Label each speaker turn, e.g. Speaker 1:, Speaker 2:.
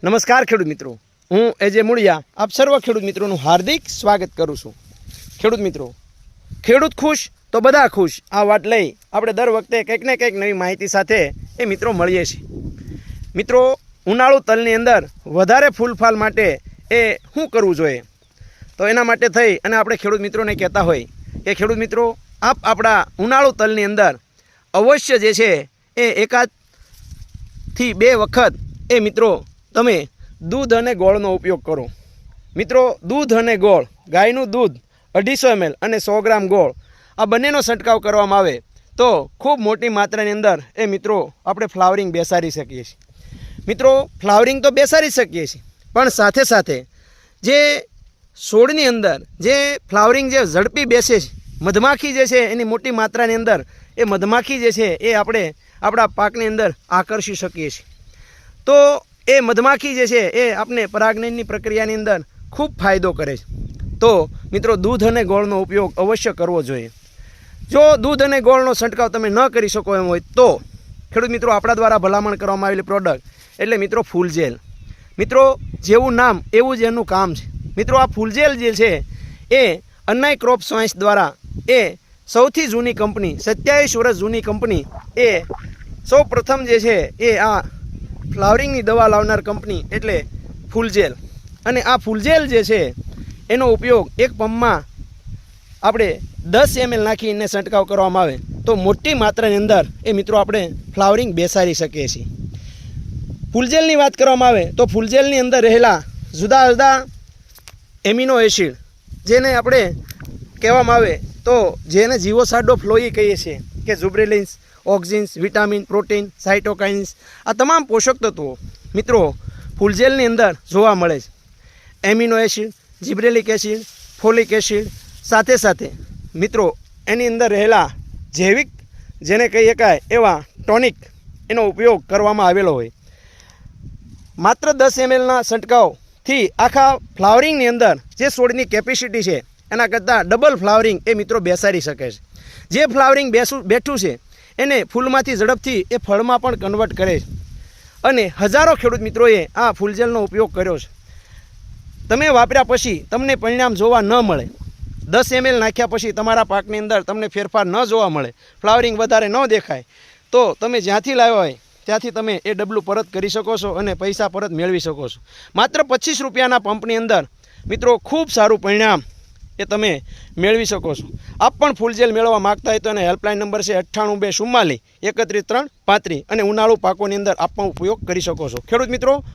Speaker 1: નમસ્કાર ખેડૂત મિત્રો, હું એજે મુળિયા આપ સર્વ ખેડૂત મિત્રોનું હાર્દિક સ્વાગત કરું છું। ખેડૂત મિત્રો, ખેડૂત ખુશ તો બધા ખુશ આ વાત લઈ આપણે દર વખતે કંઈક ને કંઈક નવી માહિતી સાથે એ મિત્રો મળીએ છીએ। મિત્રો, ઉનાળુ તલની અંદર વધારે ફૂલફાલ માટે એ શું કરવું જોઈએ, તો એના માટે થઈ અને આપણે ખેડૂત મિત્રોને કહેતા હોય કે ખેડૂત મિત્રો, આપ આપણા ઉનાળુ તલની અંદર અવશ્ય જે છે એ 1 થી 2 વખત એ મિત્રો તમે દૂધ અને ગોળનો ઉપયોગ કરો। મિત્રો, દૂધ અને ગોળ, ગાયનું દૂધ 250 ml અને 100 ગ્રામ ગોળ આ બંનેનો છંટકાવ કરવામાં આવે તો ખૂબ મોટી માત્રાની અંદર એ મિત્રો આપણે ફ્લાવરિંગ બેસાડી શકીએ છીએ। મિત્રો, ફ્લાવરિંગ તો બેસાડી શકીએ છીએ, પણ સાથે સાથે જે છોડની અંદર જે ફ્લાવરિંગ જે ઝડપી બેસે છે, મધમાખી જે છે એની મોટી માત્રાની અંદર એ મધમાખી જે છે એ આપણે આપણા પાકની અંદર આકર્ષી શકીએ છીએ। તો એ મધમાખી જે છે એ આપણે પરાગનયનની પ્રક્રિયાની અંદર ખૂબ ફાયદો કરે છે। તો મિત્રો, દૂધ અને ગોળનો ઉપયોગ અવશ્ય કરવો જોઈએ। જો દૂધ અને ગોળનો છંટકાવ તમે ન કરી શકો એમ હોય તો ખેડૂત મિત્રો, આપણા દ્વારા ભલામણ કરવામાં આવેલી પ્રોડક્ટ એટલે મિત્રો ફૂલજેલ। મિત્રો, જેવું નામ એવું જ એનું કામ છે। મિત્રો, આ ફૂલજેલ જે છે એ અન્નાઈ ક્રોપ સાયન્સ દ્વારા એ સૌથી જૂની કંપની, 27 વર્ષ જૂની કંપની, એ સૌ પ્રથમ જે છે એ આ ફ્લાવરિંગની દવા લાવનાર કંપની એટલે ફૂલજેલ। અને આ ફૂલજેલ જે છે એનો ઉપયોગ એક પંપમાં આપણે 10 ml નાખીને છંટકાવ કરવામાં આવે તો મોટી માત્રાની અંદર એ મિત્રો આપણે ફ્લાવરિંગ બેસાડી શકીએ છીએ। ફૂલજેલની વાત કરવામાં આવે તો ફૂલજેલની અંદર રહેલા જુદા જુદા એમિનો એસિડ, જેને આપણે કહેવામાં આવે તો જેને જીવોસાડો ફ્લોઈ કહીએ છીએ કે ઝુબ્રેલિન્સ, ઓક્ઝિન્સ, વિટામિન, પ્રોટીન, સાઇટોકાઇન્સ, આ તમામ પોષક તત્વો મિત્રો ફૂલજેલની અંદર જોવા મળે છે। Amino acid, gibberellic acid, folic acid, સાથે સાથે મિત્રો એની અંદર રહેલા જૈવિક, જેને કહી શકાય એવા ટોનિક, એનો ઉપયોગ કરવામાં આવેલો હોય। માત્ર 10 mlના છંટકાવથી આખા ફ્લાવરિંગની અંદર જે છોડની કેપેસિટી છે એના કરતાં ડબલ ફ્લાવરિંગ એ મિત્રો બેસાડી શકે છે। જે ફ્લાવરિંગ બેઠું છે એને ફૂલમાંથી ઝડપથી એ ફળમાં પણ કન્વર્ટ કરે છે અને હજારો ખેડૂત મિત્રોએ આ ફૂલજેલનો ઉપયોગ કર્યો છે। તમે વાપર્યા પછી તમને પરિણામ જોવા ન મળે, 10 ml નાખ્યા પછી તમારા પાકની અંદર તમને ફેરફાર ન જોવા મળે, ફ્લાવરિંગ વધારે ન દેખાય, તો તમે જ્યાંથી લાવ્યા હોય ત્યાંથી તમે એ ડબલું પરત કરી શકો છો અને પૈસા પરત મેળવી શકો છો। માત્ર 25 રૂપિયાના પંપની અંદર મિત્રો ખૂબ સારું પરિણામ એ તમે મેળવી શકો છો। આપ પણ ફૂલજેલ મેળવવા માગતા હોય તો એને હેલ્પલાઇન નંબર છે 98 244 31 3 35 અને ઉનાળુ પાકોની અંદર આપ પણ ઉપયોગ કરી શકો છો। ખેડૂત મિત્રો,